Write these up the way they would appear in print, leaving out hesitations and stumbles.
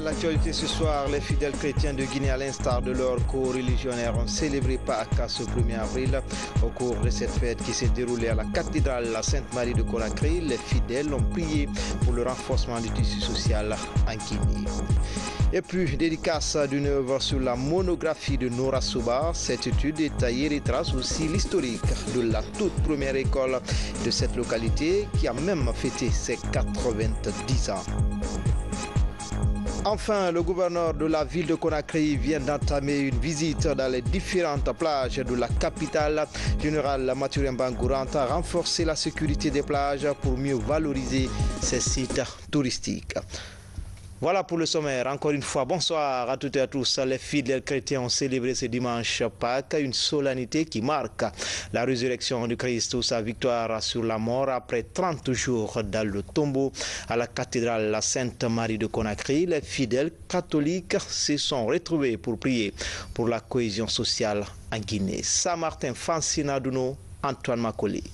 l'actualité ce soir, les fidèles chrétiens de Guinée, à l'instar de leurs co-religionnaires, ont célébré Pâques ce 1er avril. Au cours de cette fête qui s'est déroulée à la cathédrale la Sainte-Marie de Conakry, les fidèles ont prié pour le renforcement du tissu social en Guinée. Et puis, dédicace d'une œuvre sur la monographie de Nora Souba. Cette étude détaillée retrace aussi l'historique de la toute première école de cette localité qui a même fêté ses 90 ans. Enfin, le gouverneur de la ville de Conakry vient d'entamer une visite dans les différentes plages de la capitale. Général Mathurin Bangourante a renforcé la sécurité des plages pour mieux valoriser ces sites touristiques. Voilà pour le sommaire. Encore une fois, bonsoir à toutes et à tous. Les fidèles chrétiens ont célébré ce dimanche Pâques, une solennité qui marque la résurrection du Christ ou sa victoire sur la mort après 30 jours dans le tombeau à la cathédrale la Sainte-Marie de Conakry. Les fidèles catholiques se sont retrouvés pour prier pour la cohésion sociale en Guinée. Saint-Martin, Francina Duno, Antoine Makoli.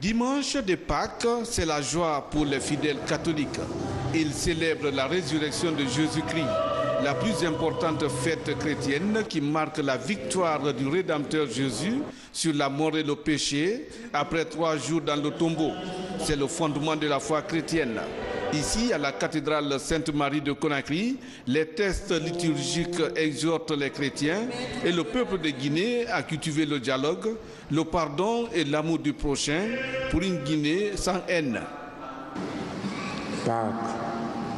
Dimanche de Pâques, c'est la joie pour les fidèles catholiques. Ils célèbrent la résurrection de Jésus-Christ, la plus importante fête chrétienne qui marque la victoire du Rédempteur Jésus sur la mort et le péché après 3 jours dans le tombeau. C'est le fondement de la foi chrétienne. Ici, à la cathédrale Sainte-Marie de Conakry, les textes liturgiques exhortent les chrétiens et le peuple de Guinée à cultiver le dialogue, le pardon et l'amour du prochain pour une Guinée sans haine. Pâques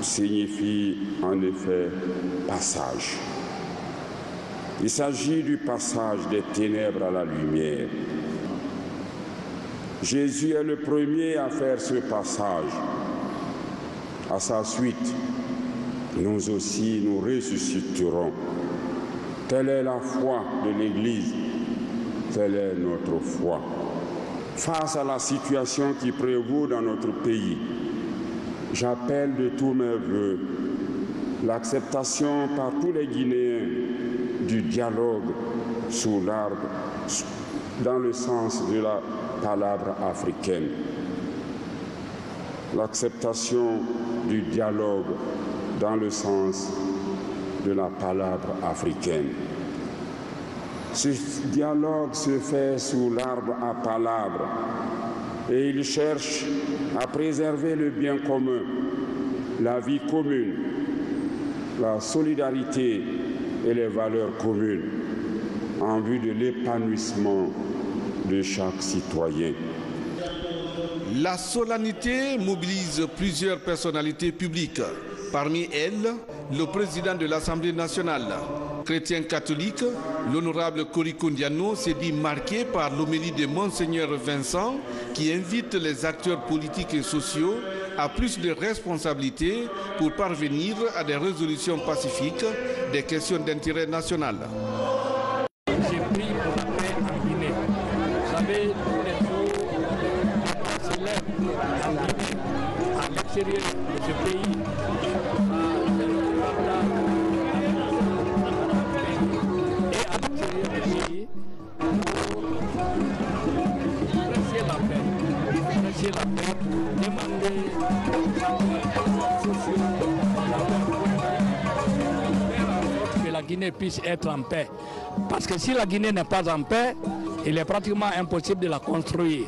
signifie en effet passage. Il s'agit du passage des ténèbres à la lumière. Jésus est le premier à faire ce passage. À sa suite, nous aussi nous ressusciterons. Telle est la foi de l'Église, telle est notre foi. Face à la situation qui prévaut dans notre pays, j'appelle de tous mes voeux l'acceptation par tous les Guinéens du dialogue sous l'arbre, dans le sens de la palabre africaine. L'acceptation du dialogue dans le sens de la palabre africaine. Ce dialogue se fait sous l'arbre à palabre et il cherche à préserver le bien commun, la vie commune, la solidarité et les valeurs communes en vue de l'épanouissement de chaque citoyen. La solennité mobilise plusieurs personnalités publiques. Parmi elles, le président de l'Assemblée nationale. Chrétien catholique, l'honorable Koriko Ndiano s'est dit marqué par l'homélie de Monseigneur Vincent qui invite les acteurs politiques et sociaux à plus de responsabilités pour parvenir à des résolutions pacifiques des questions d'intérêt national. J'ai pris pour la paix en Guinée. Vous savez, à l'extérieur de ce pays, et à l'extérieur du pays, prêcher la paix, demander que la Guinée puisse être en paix. Parce que si la Guinée n'est pas en paix, il est pratiquement impossible de la construire.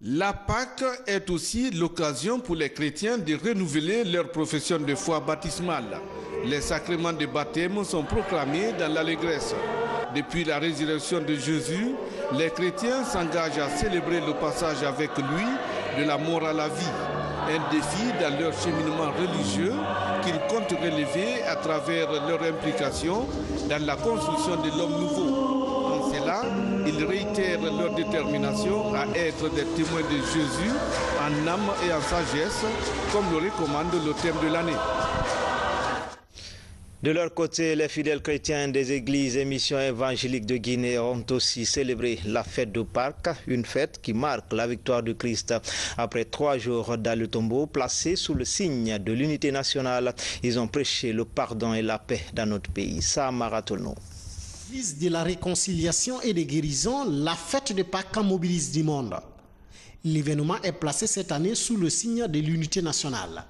La Pâque est aussi l'occasion pour les chrétiens de renouveler leur profession de foi baptismale. Les sacrements de baptême sont proclamés dans l'allégresse. Depuis la résurrection de Jésus, les chrétiens s'engagent à célébrer le passage avec lui de la mort à la vie. Un défi dans leur cheminement religieux qu'ils comptent relever à travers leur implication dans la construction de l'homme nouveau. En cela, ils réitèrent leur détermination à être des témoins de Jésus en âme et en sagesse, comme le recommande le thème de l'année. De leur côté, les fidèles chrétiens des églises et missions évangéliques de Guinée ont aussi célébré la fête de Pâques, une fête qui marque la victoire du Christ après 3 jours dans le tombeau, placé sous le signe de l'unité nationale. Ils ont prêché le pardon et la paix dans notre pays. Sam Maratono. L'église de la réconciliation et de guérison, la fête de Pâques mobilise du monde. L'événement est placé cette année sous le signe de l'unité nationale.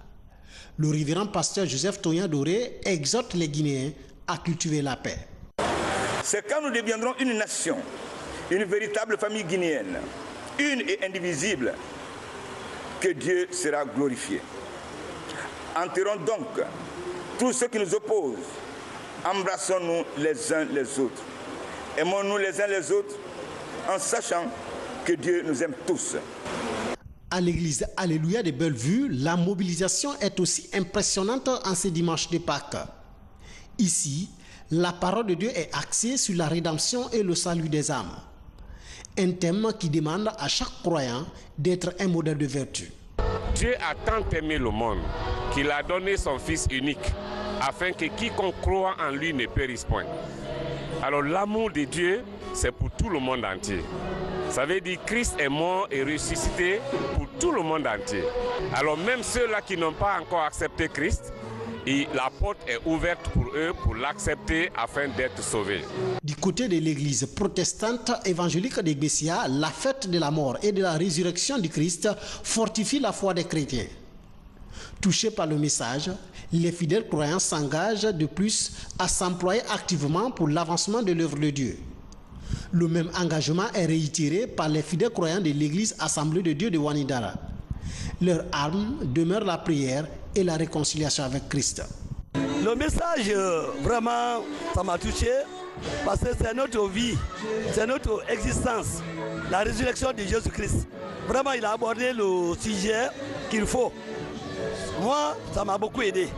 Le révérend pasteur Joseph Toyan Doré exhorte les Guinéens à cultiver la paix. C'est quand nous deviendrons une nation, une véritable famille guinéenne, une et indivisible, que Dieu sera glorifié. Enterrons donc tous ceux qui nous opposent. Embrassons-nous les uns les autres. Aimons-nous les uns les autres en sachant que Dieu nous aime tous. À l'église Alléluia de Bellevue, la mobilisation est aussi impressionnante en ce dimanche de Pâques. Ici, la parole de Dieu est axée sur la rédemption et le salut des âmes. Un thème qui demande à chaque croyant d'être un modèle de vertu. Dieu a tant aimé le monde qu'il a donné son Fils unique afin que quiconque croit en lui ne périsse point. Alors l'amour de Dieu, c'est pour tout le monde entier. Ça veut dire que Christ est mort et ressuscité pour tout le monde entier. Alors même ceux-là qui n'ont pas encore accepté Christ, la porte est ouverte pour eux pour l'accepter afin d'être sauvés. Du côté de l'église protestante évangélique de Gbessia, la fête de la mort et de la résurrection du Christ fortifie la foi des chrétiens. Touchés par le message, les fidèles croyants s'engagent de plus à s'employer activement pour l'avancement de l'œuvre de Dieu. Le même engagement est réitéré par les fidèles croyants de l'église Assemblée de Dieu de Wanidara. Leur arme demeure la prière et la réconciliation avec Christ. Le message, vraiment, ça m'a touché parce que c'est notre vie, c'est notre existence, la résurrection de Jésus-Christ. Vraiment, il a abordé le sujet qu'il faut. Moi, ça m'a beaucoup aidé.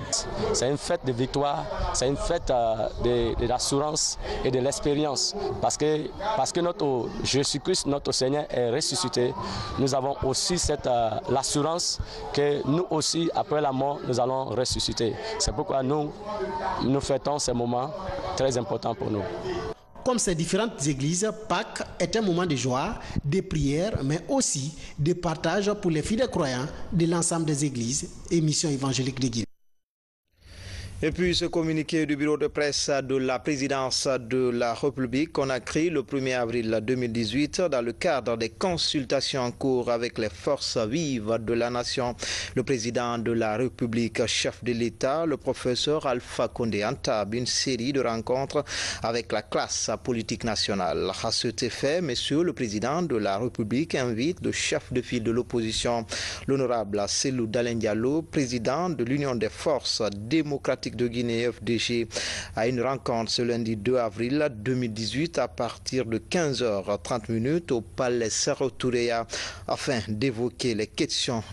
C'est une fête de victoire, c'est une fête de l'assurance et de l'expérience. Parce que notre Jésus-Christ, notre Seigneur, est ressuscité. Nous avons aussi l'assurance que nous aussi, après la mort, nous allons ressusciter. C'est pourquoi nous fêtons ces moments très importants pour nous. Comme ces différentes églises, Pâques est un moment de joie, de prière, mais aussi de partage pour les fidèles croyants de l'ensemble des églises et missions évangéliques de Guinée. Et puis ce communiqué du bureau de presse de la présidence de la République Conakry le 1er avril 2018 dans le cadre des consultations en cours avec les forces vives de la nation. Le président de la République, chef de l'État, le professeur Alpha Condé entame une série de rencontres avec la classe politique nationale. À cet effet, monsieur le président de la République invite le chef de file de l'opposition, l'honorable Cellou Dalein Diallo, président de l'Union des forces démocratiques de Guinée FDG, à une rencontre ce lundi 2 avril 2018 à partir de 15h30 au palais Sékou Touréa afin d'évoquer les questions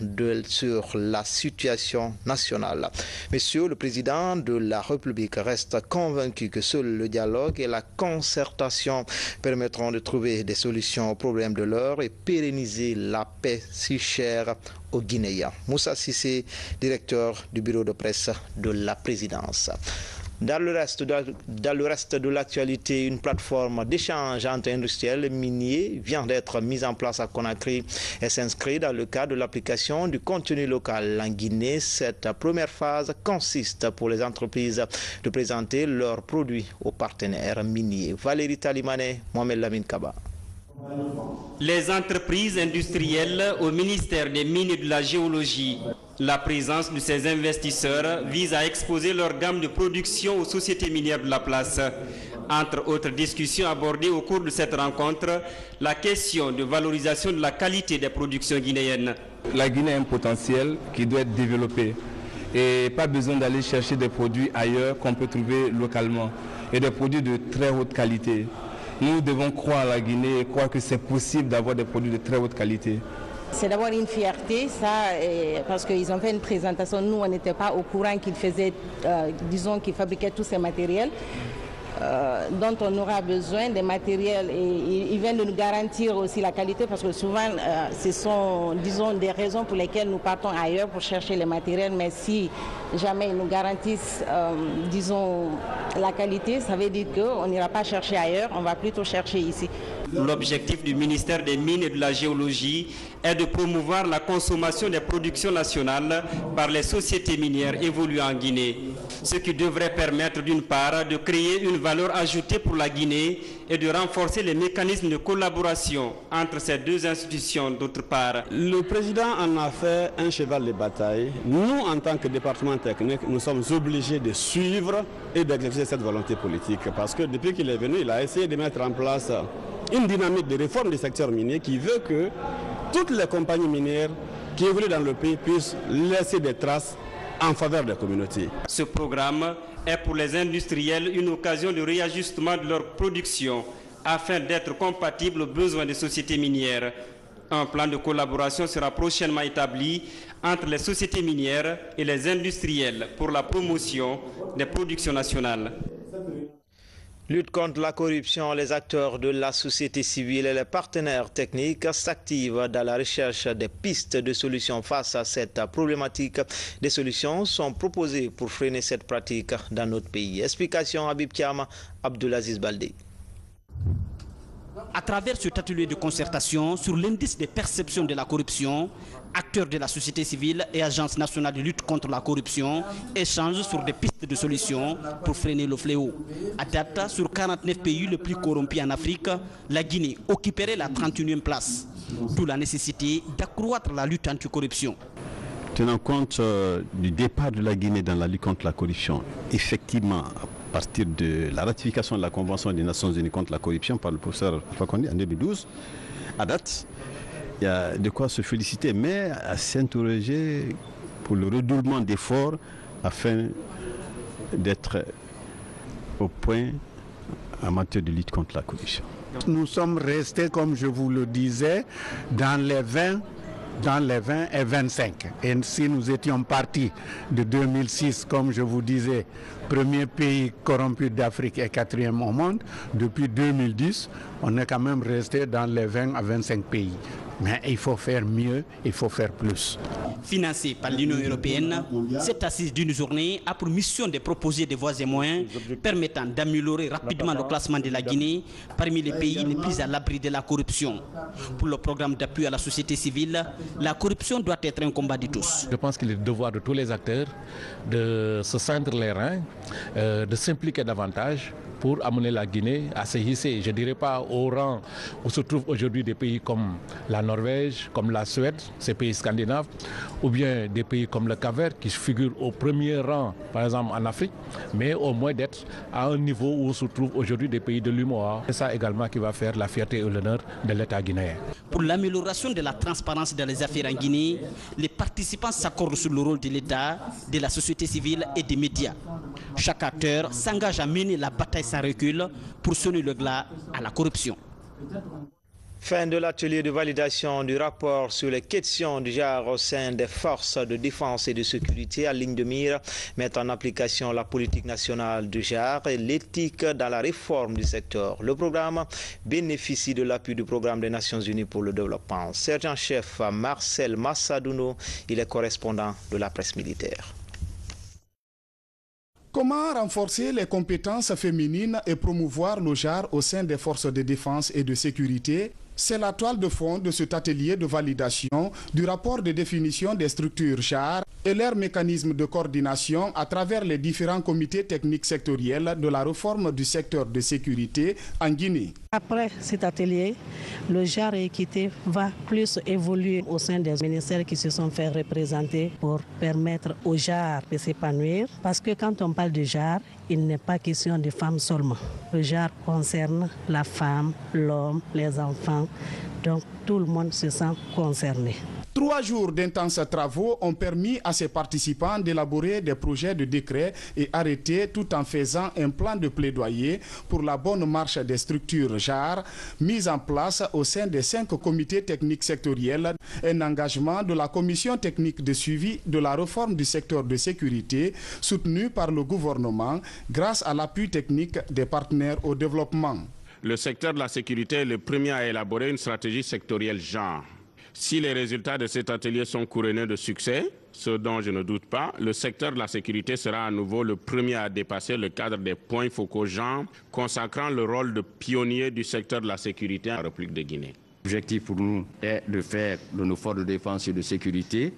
sur la situation nationale. Monsieur le président de la République reste convaincu que seul le dialogue et la concertation permettront de trouver des solutions aux problèmes de l'heure et pérenniser la paix si chère aux Guinéens. Moussa Sissé, directeur du bureau de presse de la présidence. Dans le reste de l'actualité, une plateforme d'échange entre industriels et miniers vient d'être mise en place à Conakry et s'inscrit dans le cadre de l'application du contenu local en Guinée. Cette première phase consiste pour les entreprises de présenter leurs produits aux partenaires miniers. Valérie Talimane, Mohamed Lamine Kaba. Les entreprises industrielles au ministère des Mines et de la Géologie. La présence de ces investisseurs vise à exposer leur gamme de production aux sociétés minières de la place. Entre autres discussions abordées au cours de cette rencontre, la question de valorisation de la qualité des productions guinéennes. La Guinée a un potentiel qui doit être développé et pas besoin d'aller chercher des produits ailleurs qu'on peut trouver localement et des produits de très haute qualité. Nous devons croire à la Guinée et croire que c'est possible d'avoir des produits de très haute qualité. C'est d'abord une fierté, ça, parce qu'ils ont fait une présentation. Nous, on n'était pas au courant qu'ils faisaient, disons, qu'ils fabriquaient tous ces matériels dont on aura besoin, des matériels. Et ils viennent de nous garantir aussi la qualité, parce que souvent, ce sont, disons, des raisons pour lesquelles nous partons ailleurs pour chercher les matériels. Mais si jamais ils nous garantissent, disons, la qualité, ça veut dire qu'on n'ira pas chercher ailleurs, on va plutôt chercher ici. L'objectif du ministère des Mines et de la Géologie est de promouvoir la consommation des productions nationales par les sociétés minières évoluant en Guinée, ce qui devrait permettre d'une part de créer une valeur ajoutée pour la Guinée et de renforcer les mécanismes de collaboration entre ces deux institutions d'autre part. Le président en a fait un cheval de bataille. Nous, en tant que département technique, nous sommes obligés de suivre et d'exercer cette volonté politique parce que depuis qu'il est venu, il a essayé de mettre en place une dynamique de réforme du secteur minier qui veut que toutes les compagnies minières qui évoluent dans le pays puissent laisser des traces en faveur des communautés. Ce programme est pour les industriels une occasion de réajustement de leur production afin d'être compatible aux besoins des sociétés minières. Un plan de collaboration sera prochainement établi entre les sociétés minières et les industriels pour la promotion des productions nationales. Lutte contre la corruption, les acteurs de la société civile et les partenaires techniques s'activent dans la recherche des pistes de solutions face à cette problématique. Des solutions sont proposées pour freiner cette pratique dans notre pays. Explication Habib Thiam, Abdulaziz Baldé. À travers cet atelier de concertation sur l'indice des perceptions de la corruption, acteurs de la société civile et Agence nationale de lutte contre la corruption échangent sur des pistes de solutions pour freiner le fléau. À date, sur 49 pays les plus corrompus en Afrique, la Guinée occuperait la 31e place. D'où la nécessité d'accroître la lutte anticorruption. Tenant compte du départ de la Guinée dans la lutte contre la corruption, effectivement, à partir de la ratification de la Convention des Nations Unies contre la corruption par le professeur Alpha Condé en 2012, à date, il y a de quoi se féliciter, mais à s'interroger pour le redoublement d'efforts afin d'être au point en matière de lutte contre la corruption. Nous sommes restés, comme je vous le disais, dans les 20 et 25. Et si nous étions partis de 2006, comme je vous disais, premier pays corrompu d'Afrique et 4e au monde, depuis 2010, on est quand même resté dans les 20 à 25 pays. Mais il faut faire mieux, il faut faire plus. Financée par l'Union européenne, cette assise d'une journée a pour mission de proposer des voies et moyens permettant d'améliorer rapidement le classement de la Guinée parmi les pays les plus à l'abri de la corruption. Pour le programme d'appui à la société civile, la corruption doit être un combat de tous. Je pense qu'il est le devoir de tous les acteurs de se cendre les reins, de s'impliquer davantage pour amener la Guinée à se hisser, je ne dirais pas au rang où se trouvent aujourd'hui des pays comme la Norvège, comme la Suède, ces pays scandinaves, ou bien des pays comme le Cap-Vert qui figurent au premier rang, par exemple en Afrique, mais au moins d'être à un niveau où se trouvent aujourd'hui des pays de l'UMOA. C'est ça également qui va faire la fierté et l'honneur de l'État guinéen. Pour l'amélioration de la transparence dans les affaires en Guinée, les participants s'accordent sur le rôle de l'État, de la société civile et des médias. Chaque acteur s'engage à mener la bataille sans recul pour sonner le glas à la corruption. Fin de l'atelier de validation du rapport sur les questions du genre au sein des forces de défense et de sécurité à ligne de mire, mettre en application la politique nationale du genre et l'éthique dans la réforme du secteur. Le programme bénéficie de l'appui du programme des Nations Unies pour le développement. Sergent-chef Marcel Massadouno, il est correspondant de la presse militaire. Comment renforcer les compétences féminines et promouvoir le genre au sein des forces de défense et de sécurité? C'est la toile de fond de cet atelier de validation du rapport de définition des structures genre et leurs mécanismes de coordination à travers les différents comités techniques sectoriels de la réforme du secteur de sécurité en Guinée. Après cet atelier, le genre et équité va plus évoluer au sein des ministères qui se sont fait représenter pour permettre au genre de s'épanouir. Parce que quand on parle de genre, il n'est pas question de femmes seulement. Le genre concerne la femme, l'homme, les enfants. Donc tout le monde se sent concerné. 3 jours d'intenses travaux ont permis à ces participants d'élaborer des projets de décret et arrêtés tout en faisant un plan de plaidoyer pour la bonne marche des structures genre mises en place au sein des 5 comités techniques sectoriels. Un engagement de la commission technique de suivi de la réforme du secteur de sécurité soutenu par le gouvernement grâce à l'appui technique des partenaires au développement. Le secteur de la sécurité est le premier à élaborer une stratégie sectorielle genre. Si les résultats de cet atelier sont couronnés de succès, ce dont je ne doute pas, le secteur de la sécurité sera à nouveau le premier à dépasser le cadre des points focaux genre, consacrant le rôle de pionnier du secteur de la sécurité en République de Guinée. L'objectif pour nous est de faire de nos forces de défense et de sécurité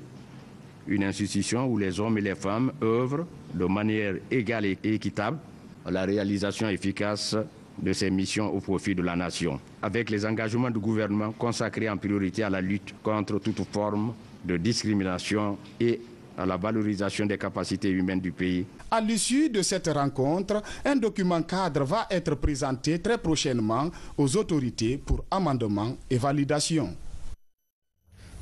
une institution où les hommes et les femmes œuvrent de manière égale et équitable à la réalisation efficace de ces missions au profit de la nation, avec les engagements du gouvernement consacrés en priorité à la lutte contre toute forme de discrimination et à la valorisation des capacités humaines du pays. À l'issue de cette rencontre, un document cadre va être présenté très prochainement aux autorités pour amendement et validation.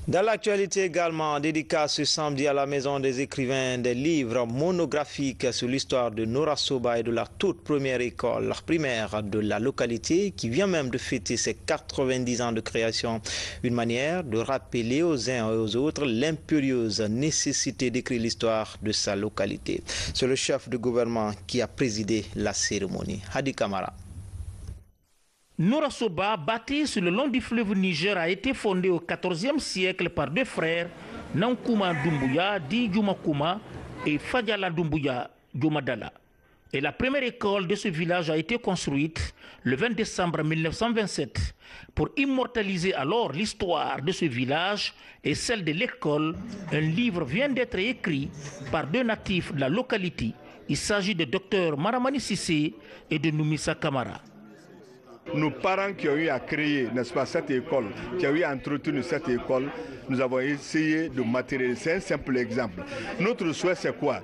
Dans l'actualité également, dédicace ce samedi à la Maison des écrivains des livres monographiques sur l'histoire de Nora Soba et de la toute première école primaire de la localité qui vient même de fêter ses 90 ans de création. Une manière de rappeler aux uns et aux autres l'impérieuse nécessité d'écrire l'histoire de sa localité. C'est le chef de gouvernement qui a présidé la cérémonie. Hadi Kamara. Nora Soba, bâtie sur le long du fleuve Niger, a été fondée au XIVe siècle par deux frères, Nankouma Doumbouya, dit Djoumakouma, et Fadjala Doumbouya, Djoumadala. Et la première école de ce village a été construite le 20 décembre 1927. Pour immortaliser alors l'histoire de ce village et celle de l'école, un livre vient d'être écrit par deux natifs de la localité. Il s'agit de Dr Maramani Sissé et de Noumissa Kamara. Nos parents qui ont eu à créer, n'est-ce pas, cette école, qui ont eu à entretenir cette école, nous avons essayé de matérialiser. C'est un simple exemple. Notre souhait, c'est quoi?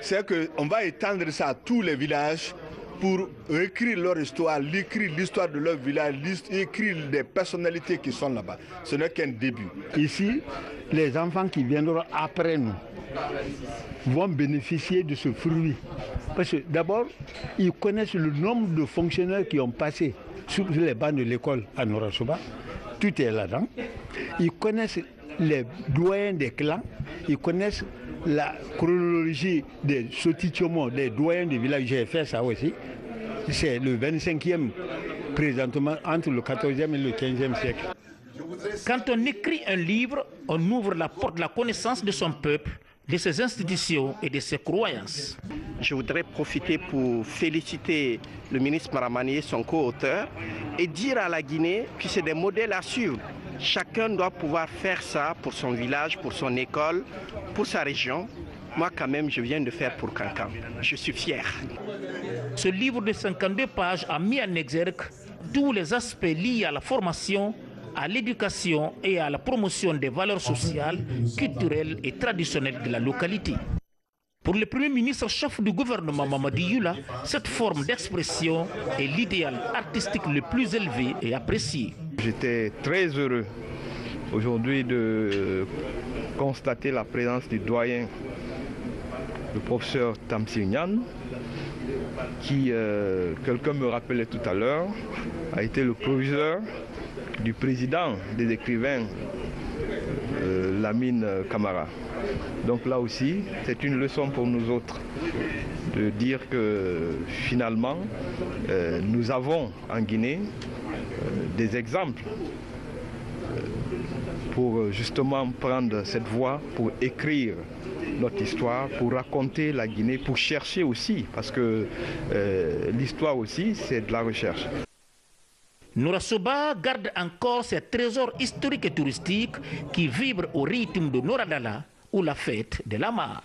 C'est qu'on va étendre ça à tous les villages pour écrire leur histoire, écrire l'histoire de leur village, écrire des personnalités qui sont là-bas. Ce n'est qu'un début. Ici, les enfants qui viendront après nous vont bénéficier de ce fruit. Parce que d'abord, ils connaissent le nombre de fonctionnaires qui ont passé sur les bancs de l'école à Nora Soba. Tout est là-dedans. Ils connaissent les doyens des clans. Ils connaissent la chronologie des Sotichomo, des doyens des villages. J'ai fait ça aussi. C'est le 25e présentement entre le 14e et le 15e siècle. Quand on écrit un livre, on ouvre la porte de la connaissance de son peuple, de ses institutions et de ses croyances. Je voudrais profiter pour féliciter le ministre Maramani et son co-auteur et dire à la Guinée que c'est des modèles à suivre. Chacun doit pouvoir faire ça pour son village, pour son école, pour sa région. Moi, quand même, je viens de faire pour Cancan. Je suis fier. Ce livre de 52 pages a mis en exergue tous les aspects liés à la formation, à l'éducation et à la promotion des valeurs sociales, culturelles et traditionnelles de la localité. Pour le Premier ministre chef du gouvernement Mamadi Yula, cette forme d'expression est l'idéal artistique le plus élevé et apprécié. J'étais très heureux aujourd'hui de constater la présence du doyen, le professeur Tamsignan, qui, quelqu'un me rappelait tout à l'heure, a été le proviseur du président des écrivains, Lamine Camara. Donc là aussi, c'est une leçon pour nous autres de dire que finalement, nous avons en Guinée des exemples pour justement prendre cette voie, pour écrire notre histoire, pour raconter la Guinée, pour chercher aussi, parce que l'histoire aussi, c'est de la recherche. Nora Soba garde encore ses trésors historiques et touristiques qui vibrent au rythme de Noradala ou la fête de la mare.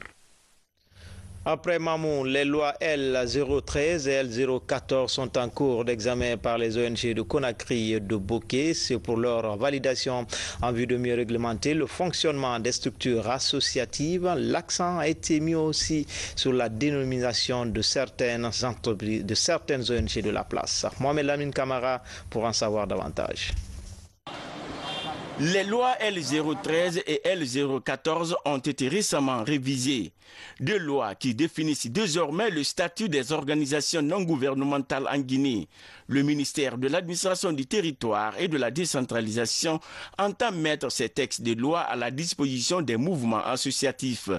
Après Mamou, les lois L013 et L014 sont en cours d'examen par les ONG de Conakry et de Bokeh. C'est pour leur validation en vue de mieux réglementer le fonctionnement des structures associatives. L'accent a été mis aussi sur la dénomination de certaines entreprises, de certaines ONG de la place. Mohamed Lamine Kamara pour en savoir davantage. Les lois L013 et L014 ont été récemment révisées. Deux lois qui définissent désormais le statut des organisations non gouvernementales en Guinée. Le ministère de l'administration du territoire et de la décentralisation entend mettre ces textes de loi à la disposition des mouvements associatifs.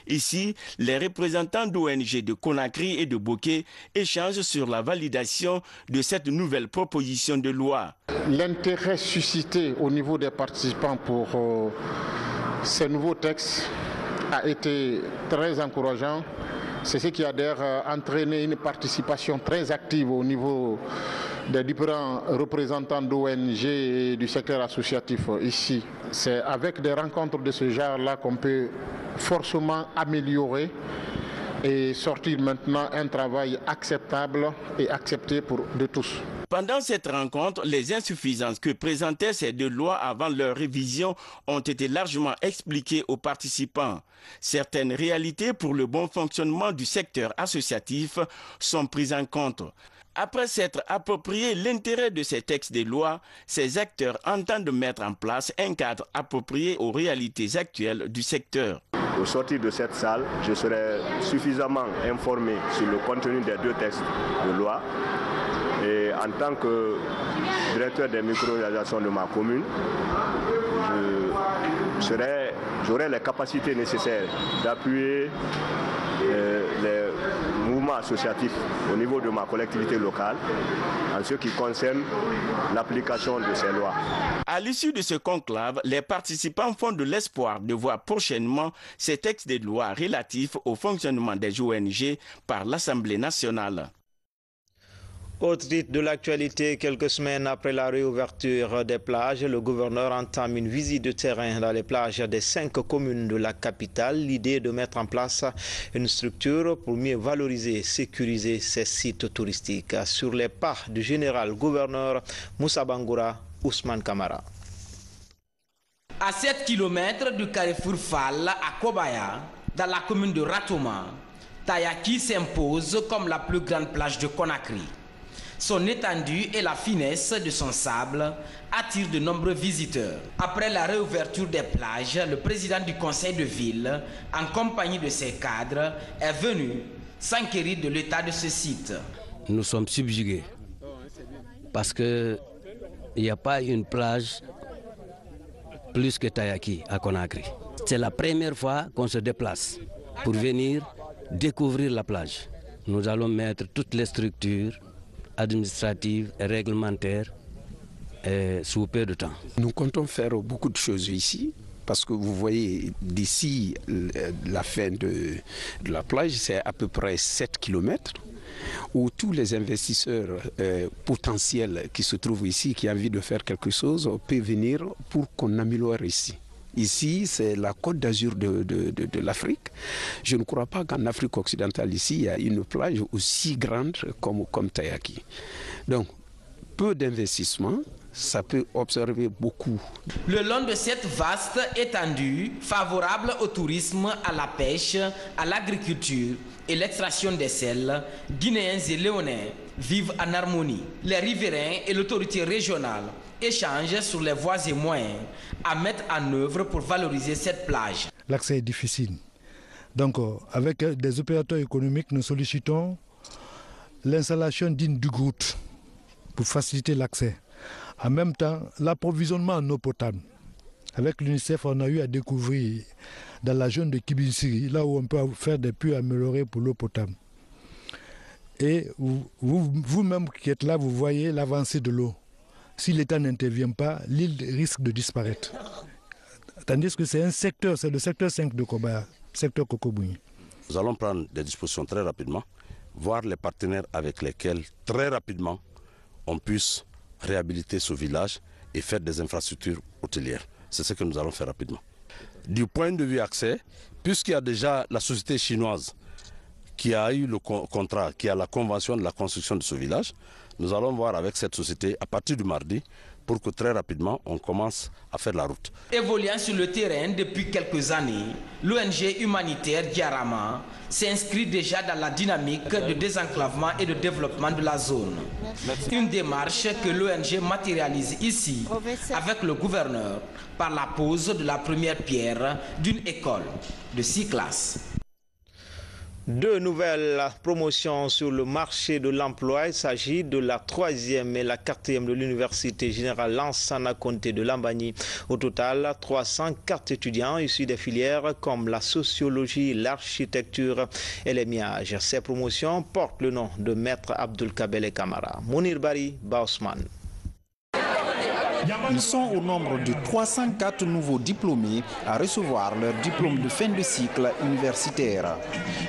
Ici, les représentants d'ONG de Conakry et de Bokeh échangent sur la validation de cette nouvelle proposition de loi. L'intérêt suscité au niveau des participants pour ces nouveaux textes a été très encourageant. C'est ce qui a d'ailleurs entraîné une participation très active au niveau des différents représentants d'ONG et du secteur associatif ici. C'est avec des rencontres de ce genre-là qu'on peut forcément améliorer et sortir maintenant un travail acceptable et accepté de tous. Pendant cette rencontre, les insuffisances que présentaient ces deux lois avant leur révision ont été largement expliquées aux participants. Certaines réalités pour le bon fonctionnement du secteur associatif sont prises en compte. Après s'être approprié l'intérêt de ces textes de loi, ces acteurs entendent mettre en place un cadre approprié aux réalités actuelles du secteur. Au sortir de cette salle, je serai suffisamment informé sur le contenu des deux textes de loi. Et en tant que directeur des micro-réalisations de ma commune, j'aurai les capacités nécessaires d'appuyer les mouvements associatifs au niveau de ma collectivité locale en ce qui concerne l'application de ces lois. À l'issue de ce conclave, les participants font de l'espoir de voir prochainement ces textes de loi relatifs au fonctionnement des ONG par l'Assemblée nationale. Autre titre de l'actualité, quelques semaines après la réouverture des plages, le gouverneur entame une visite de terrain dans les plages des 5 communes de la capitale. L'idée est de mettre en place une structure pour mieux valoriser et sécuriser ces sites touristiques. Sur les pas du général gouverneur Moussa Bangoura, Ousmane Kamara. À 7 km du carrefour Fall à Kobaya, dans la commune de Ratoma, Tayaki s'impose comme la plus grande plage de Conakry. Son étendue et la finesse de son sable attirent de nombreux visiteurs. Après la réouverture des plages, le président du conseil de ville, en compagnie de ses cadres, est venu s'enquérir de l'état de ce site. Nous sommes subjugués parce qu'il n'y a pas une plage plus que Tayaki à Conakry. C'est la première fois qu'on se déplace pour venir découvrir la plage. Nous allons mettre toutes les structures administratives et réglementaires sous peu de temps. Nous comptons faire beaucoup de choses ici parce que vous voyez d'ici la fin de la plage, c'est à peu près 7 km où tous les investisseurs potentiels qui se trouvent ici, qui ont envie de faire quelque chose, peuvent venir pour qu'on améliore ici. Ici, c'est la côte d'Azur de l'Afrique. Je ne crois pas qu'en Afrique occidentale, ici, il y a une plage aussi grande comme Tayaki. Donc, peu d'investissement, ça peut observer beaucoup. Le long de cette vaste étendue, favorable au tourisme, à la pêche, à l'agriculture et l'extraction des sels, Guinéens et Léonais vivent en harmonie. Les riverains et l'autorité régionale échangent sur les voies et moyens à mettre en œuvre pour valoriser cette plage. L'accès est difficile. Donc, avec des opérateurs économiques, nous sollicitons l'installation d'une dugoute pour faciliter l'accès. En même temps, l'approvisionnement en eau potable. Avec l'UNICEF, on a eu à découvrir dans la zone de Kibinsiri, là où on peut faire des puits améliorés pour l'eau potable. Et vous-même qui êtes là, vous voyez l'avancée de l'eau. Si l'État n'intervient pas, l'île risque de disparaître. Tandis que c'est un secteur, c'est le secteur 5 de Kobaya, secteur Kokobouyi. Nous allons prendre des dispositions très rapidement, voir les partenaires avec lesquels très rapidement on puisse réhabiliter ce village et faire des infrastructures hôtelières. C'est ce que nous allons faire rapidement. Du point de vue accès, puisqu'il y a déjà la société chinoise qui a eu le contrat, qui a la convention de la construction de ce village, nous allons voir avec cette société à partir du mardi pour que très rapidement on commence à faire la route. Évoluant sur le terrain depuis quelques années, l'ONG humanitaire Diarama s'inscrit déjà dans la dynamique de désenclavement et de développement de la zone. Une démarche que l'ONG matérialise ici avec le gouverneur par la pose de la première pierre d'une école de 6 classes. 2 nouvelles promotions sur le marché de l'emploi. Il s'agit de la 3e et la 4e de l'Université générale Lansana Conté de Lambani. Au total, 304 étudiants issus des filières comme la sociologie, l'architecture et les miages. Ces promotions portent le nom de Maître Abdul Kabele Kamara. Mounir Bari, Baosman. Ils sont au nombre de 304 nouveaux diplômés à recevoir leur diplôme de fin de cycle universitaire.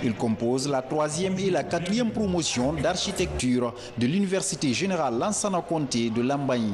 Ils composent la 3e et la 4e promotion d'architecture de l'Université générale Lansana Conté de Lambaye.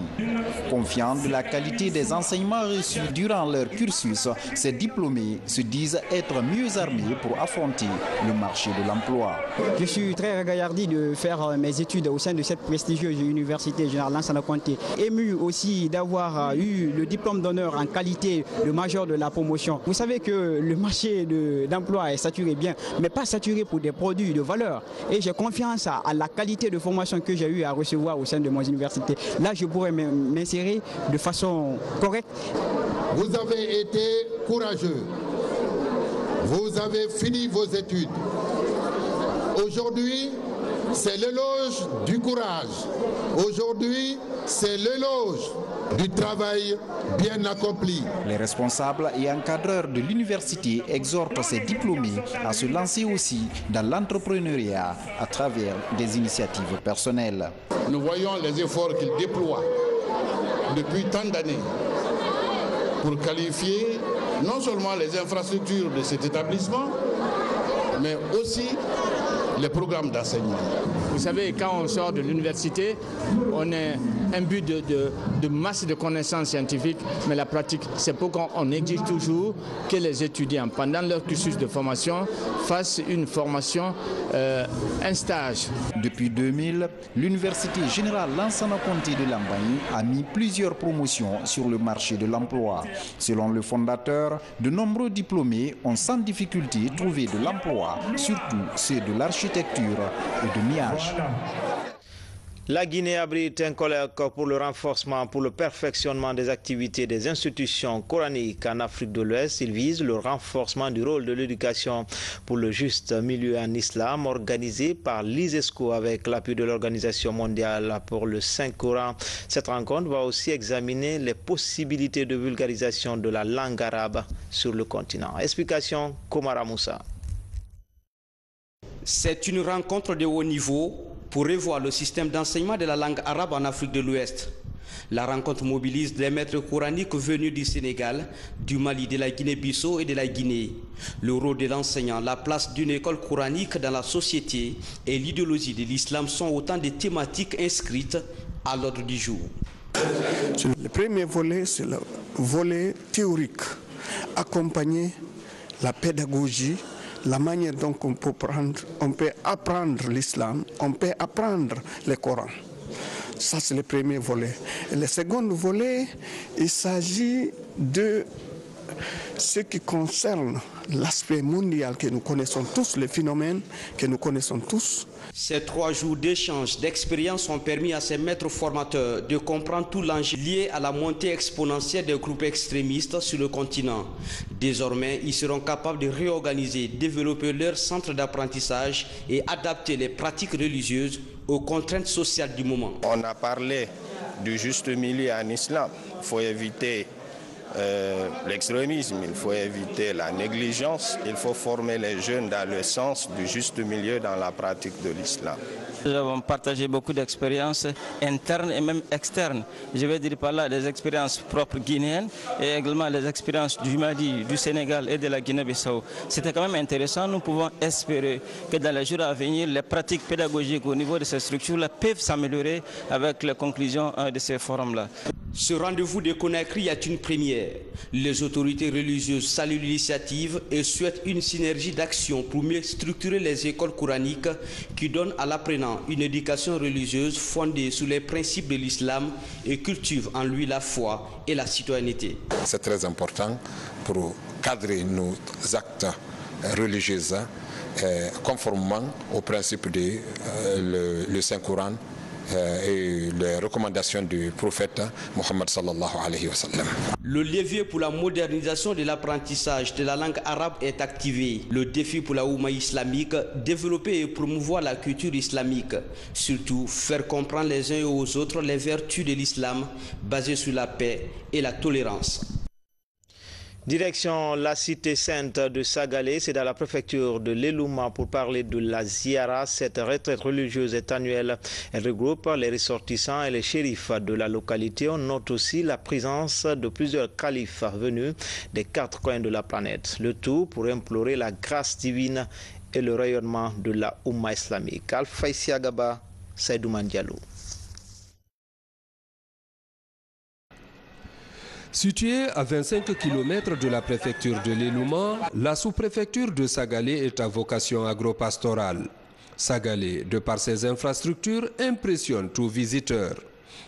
Confiants de la qualité des enseignements reçus durant leur cursus, ces diplômés se disent être mieux armés pour affronter le marché de l'emploi. Je suis très regardé de faire mes études au sein de cette prestigieuse Université générale Lansana Conté. Ému aussi d'avoir eu le diplôme d'honneur en qualité de major de la promotion. Vous savez que le marché d'emploi est saturé bien, mais pas saturé pour des produits de valeur. Et j'ai confiance à la qualité de formation que j'ai eu à recevoir au sein de mon université. Là, je pourrais m'insérer de façon correcte. Vous avez été courageux. Vous avez fini vos études. Aujourd'hui, c'est l'éloge du courage. Aujourd'hui, c'est l'éloge du travail bien accompli. Les responsables et encadreurs de l'université exhortent ces diplômés à se lancer aussi dans l'entrepreneuriat à travers des initiatives personnelles. Nous voyons les efforts qu'ils déploient depuis tant d'années pour qualifier non seulement les infrastructures de cet établissement, mais aussi les programmes d'enseignement. Vous savez, quand on sort de l'université, on a un but de masse de connaissances scientifiques, mais la pratique, c'est pourquoi on exige toujours que les étudiants, pendant leur cursus de formation, fassent une formation, un stage. Depuis 2000, l'Université générale Lansana Conté de Lambaye a mis plusieurs promotions sur le marché de l'emploi. Selon le fondateur, de nombreux diplômés ont sans difficulté trouvé de l'emploi, surtout ceux de l'architecture et de Miage. La Guinée abrite un colloque pour le renforcement, pour le perfectionnement des activités des institutions coraniques en Afrique de l'Ouest. Il vise le renforcement du rôle de l'éducation pour le juste milieu en islam, organisé par l'ISESCO avec l'appui de l'Organisation mondiale pour le Saint-Coran. Cette rencontre va aussi examiner les possibilités de vulgarisation de la langue arabe sur le continent. Explication, Komara Moussa. C'est une rencontre de haut niveau pour revoir le système d'enseignement de la langue arabe en Afrique de l'Ouest. La rencontre mobilise des maîtres coraniques venus du Sénégal, du Mali, de la Guinée-Bissau et de la Guinée. Le rôle de l'enseignant, la place d'une école coranique dans la société et l'idéologie de l'islam sont autant de thématiques inscrites à l'ordre du jour. Le premier volet, c'est le volet théorique, accompagner la pédagogie, la manière dont on peut apprendre l'islam, on peut apprendre le Coran. Ça, c'est le premier volet. Et le second volet, il s'agit de ce qui concerne l'aspect mondial que nous connaissons tous, les phénomènes que nous connaissons tous. Ces 3 jours d'échange, d'expérience ont permis à ces maîtres formateurs de comprendre tout l'enjeu lié à la montée exponentielle des groupes extrémistes sur le continent. Désormais, ils seront capables de réorganiser, développer leur centre d'apprentissage et adapter les pratiques religieuses aux contraintes sociales du moment. On a parlé du juste milieu en islam. Il faut éviter l'extrémisme, il faut éviter la négligence, il faut former les jeunes dans le sens du juste milieu dans la pratique de l'islam. Nous avons partagé beaucoup d'expériences internes et même externes. Je vais dire par là des expériences propres guinéennes et également les expériences du Mali, du Sénégal et de la Guinée-Bissau. C'était quand même intéressant. Nous pouvons espérer que dans les jours à venir, les pratiques pédagogiques au niveau de ces structures-là peuvent s'améliorer avec les conclusions de ces forums-là. Ce rendez-vous de Conakry est une première. Les autorités religieuses saluent l'initiative et souhaitent une synergie d'action pour mieux structurer les écoles coraniques qui donnent à l'apprenant une éducation religieuse fondée sur les principes de l'islam et cultivent en lui la foi et la citoyenneté. C'est très important pour cadrer nos actes religieux conformément aux principes du Saint-Coran et les recommandations du prophète Mohammed sallallahu alayhi wa sallam. Le levier pour la modernisation de l'apprentissage de la langue arabe est activé. Le défi pour la Oumma islamique, développer et promouvoir la culture islamique. Surtout, faire comprendre les uns aux autres les vertus de l'islam basées sur la paix et la tolérance. Direction la cité sainte de Sagalé, c'est dans la préfecture de l'Elouma pour parler de la Ziara. Cette retraite religieuse est annuelle. Elle regroupe les ressortissants et les shérifs de la localité. On note aussi la présence de plusieurs califes venus des 4 coins de la planète. Le tout pour implorer la grâce divine et le rayonnement de la Oumma islamique. Alpha Gaba, Saïdouman Diallo. Située à 25 km de la préfecture de l'Elouma, la sous-préfecture de Sagalé est à vocation agro-pastorale. Sagalé, de par ses infrastructures, impressionne tout visiteur.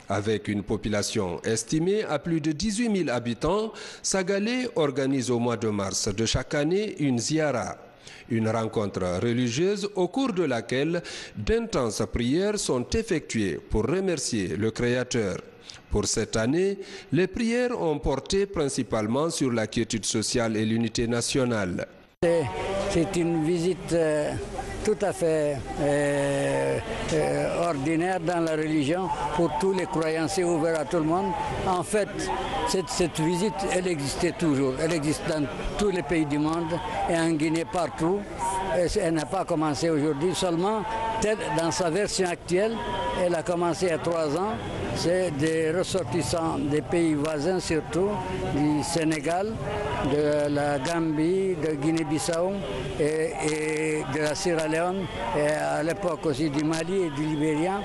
Avec une population estimée à plus de 18 000 habitants, Sagalé organise au mois de mars de chaque année une ziara. Une rencontre religieuse au cours de laquelle d'intenses prières sont effectuées pour remercier le Créateur. Pour cette année, les prières ont porté principalement sur la quiétude sociale et l'unité nationale. C'est une visite tout à fait ordinaire dans la religion pour tous les croyants, c'est ouvert à tout le monde. En fait, cette visite, elle existait toujours, elle existe dans tous les pays du monde et en Guinée partout. Elle n'a pas commencé aujourd'hui seulement, dans sa version actuelle, elle a commencé il y a 3 ans. C'est des ressortissants des pays voisins, surtout du Sénégal, de la Gambie, de Guinée-Bissau et de la Sierra Leone, et à l'époque aussi du Mali et du Libéria.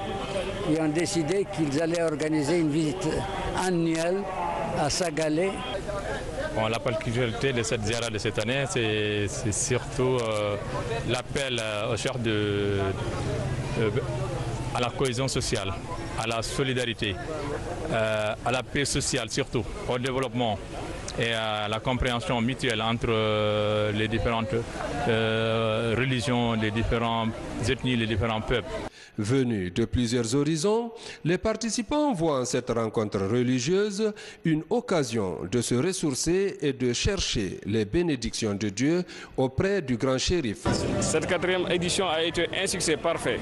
Ils ont décidé qu'ils allaient organiser une visite annuelle à Sagalé. Bon, la particularité de cette ziara de cette année, c'est surtout l'appel au chef à la cohésion sociale, à la solidarité, à la paix sociale surtout, au développement et à la compréhension mutuelle entre les différentes religions, les différentes ethnies, les différents peuples. Venus de plusieurs horizons, les participants voient en cette rencontre religieuse une occasion de se ressourcer et de chercher les bénédictions de Dieu auprès du grand shérif. Cette 4e édition a été un succès parfait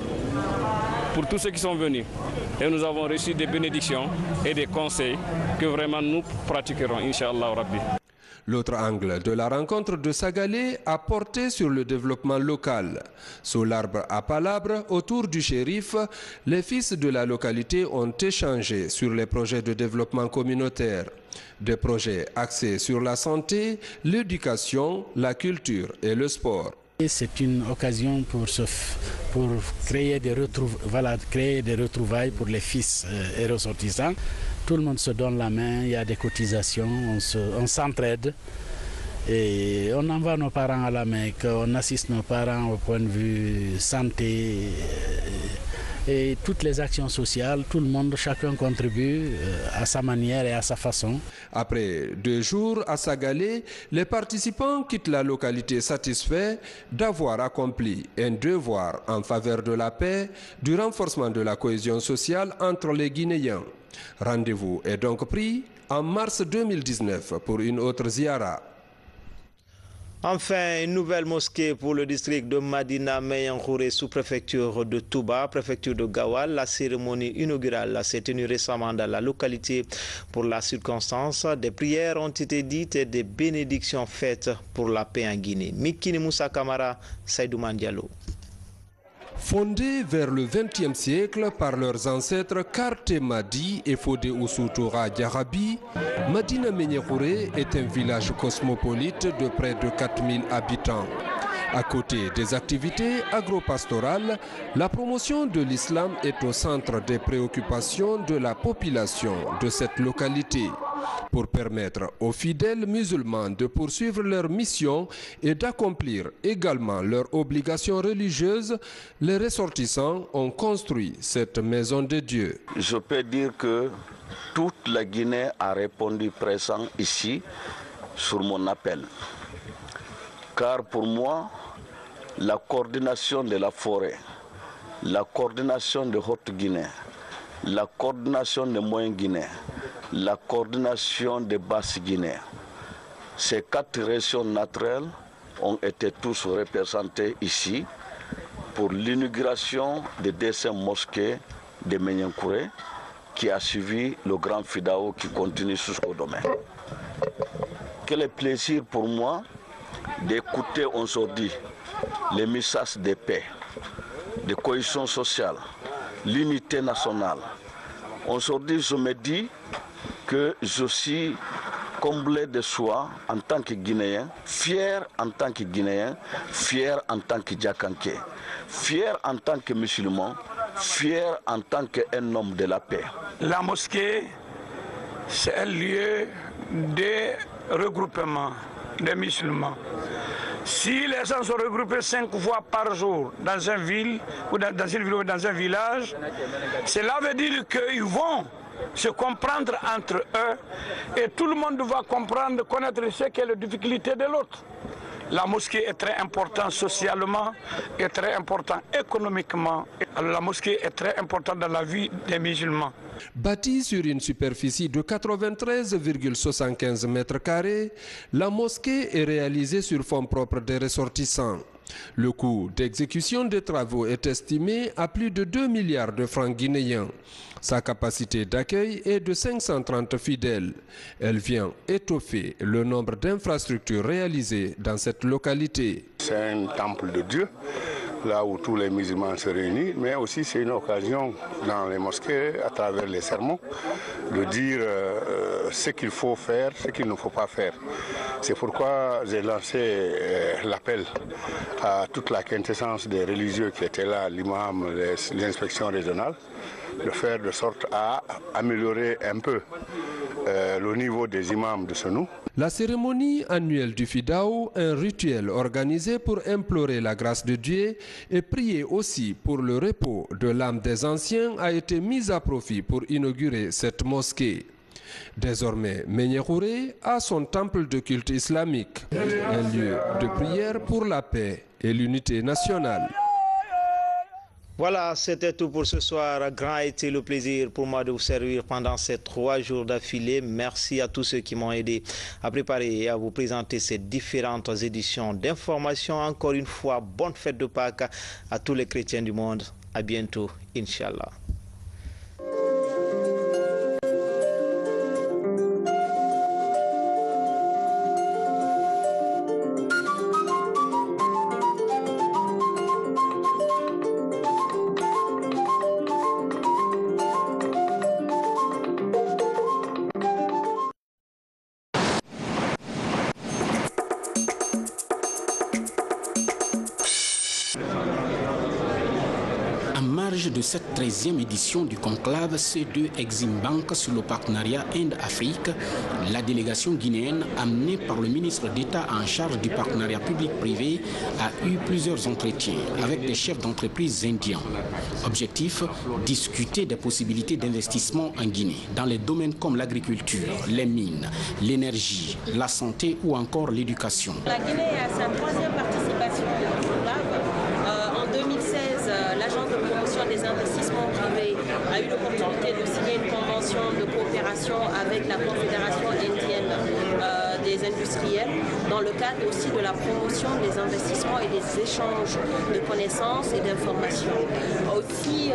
pour tous ceux qui sont venus. Et nous avons reçu des bénédictions et des conseils que vraiment nous pratiquerons, Inch'Allah Rabbi. L'autre angle de la rencontre de Sagalé a porté sur le développement local. Sous l'arbre à palabres, autour du shérif, les fils de la localité ont échangé sur les projets de développement communautaire. Des projets axés sur la santé, l'éducation, la culture et le sport. C'est une occasion pour créer des retrouvailles pour les fils et ressortissants. Tout le monde se donne la main, il y a des cotisations, on s'entraide et on envoie nos parents à la Mecque, on assiste nos parents au point de vue santé et toutes les actions sociales, tout le monde, chacun contribue à sa manière et à sa façon. Après 2 jours à Sagalé, les participants quittent la localité satisfaits d'avoir accompli un devoir en faveur de la paix, du renforcement de la cohésion sociale entre les Guinéens. Rendez-vous est donc pris en mars 2019 pour une autre ziara. Enfin, une nouvelle mosquée pour le district de Madina Meyankouré, sous-préfecture de Touba, préfecture de Gawal. La cérémonie inaugurale s'est tenue récemment dans la localité. Pour la circonstance, des prières ont été dites et des bénédictions faites pour la paix en Guinée. Mikini Moussa Kamara, Saïdouman Diallo. Fondés vers le XXe siècle par leurs ancêtres Karte Madi et Fodé Oussoutoura Diarabi, Madina Meyankouré est un village cosmopolite de près de 4000 habitants. À côté des activités agro-pastorales, la promotion de l'islam est au centre des préoccupations de la population de cette localité. Pour permettre aux fidèles musulmans de poursuivre leur mission et d'accomplir également leurs obligations religieuses, les ressortissants ont construit cette maison de Dieu. Je peux dire que toute la Guinée a répondu présent ici sur mon appel. Car pour moi, la coordination de la forêt, la coordination de Haute-Guinée, la coordination de Moyen-Guinée, la coordination de Basse-Guinée, ces 4 régions naturelles ont été tous représentés ici pour l'inauguration des 2e mosquées de quel est plaisir pour moi d'écouter aujourd'hui les messages de paix, de cohésion sociale, l'unité nationale. Aujourd'hui, je me dis que je suis comblé de joie en tant que Guinéen, fier en tant que Guinéen, fier en tant que Djakanké, fier en tant que musulman, fier en tant qu'un homme de la paix. La mosquée, c'est un lieu de regroupement des musulmans. Si les gens sont regroupés 5 fois par jour dans une ville ou dans un village, cela veut dire qu'ils vont se comprendre entre eux et tout le monde va comprendre, connaître ce qu'est la difficulté de l'autre. La mosquée est très importante socialement et très importante économiquement. La mosquée est très importante dans la vie des musulmans. Bâtie sur une superficie de 93,75 mètres carrés, la mosquée est réalisée sur fonds propres des ressortissants. Le coût d'exécution des travaux est estimé à plus de 2 milliards de francs guinéens. Sa capacité d'accueil est de 530 fidèles. Elle vient étoffer le nombre d'infrastructures réalisées dans cette localité. C'est un temple de Dieu, là où tous les musulmans se réunissent, mais aussi c'est une occasion dans les mosquées, à travers les sermons, de dire ce qu'il faut faire, ce qu'il ne faut pas faire. C'est pourquoi j'ai lancé l'appel à toute la quintessence des religieux qui étaient là, l'imam, l'inspection régionale, de faire de sorte à améliorer un peu le niveau des imams de Senou. La cérémonie annuelle du Fidao, un rituel organisé pour implorer la grâce de Dieu et prier aussi pour le repos de l'âme des anciens, a été mise à profit pour inaugurer cette mosquée. Désormais, Méniégouré a son temple de culte islamique, un lieu de prière pour la paix et l'unité nationale. Voilà, c'était tout pour ce soir. Grand a été le plaisir pour moi de vous servir pendant ces 3 jours d'affilée. Merci à tous ceux qui m'ont aidé à préparer et à vous présenter ces différentes éditions d'information. Encore une fois, bonne fête de Pâques à tous les chrétiens du monde. À bientôt, Inch'Allah. De cette 13e édition du conclave C2 Exim Bank sur le partenariat Inde-Afrique, la délégation guinéenne amenée par le ministre d'État en charge du partenariat public-privé a eu plusieurs entretiens avec des chefs d'entreprise indiens. Objectif, discuter des possibilités d'investissement en Guinée dans les domaines comme l'agriculture, les mines, l'énergie, la santé ou encore l'éducation. La Guinée a sa 3e participation au conclave. En 2016, l'agence de promotion des investissements privés a eu l'opportunité de signer une convention de coopération avec la Confédération indienne des industriels dans le cadre aussi de la promotion des investissements et des échanges de connaissances et d'informations. Aussi,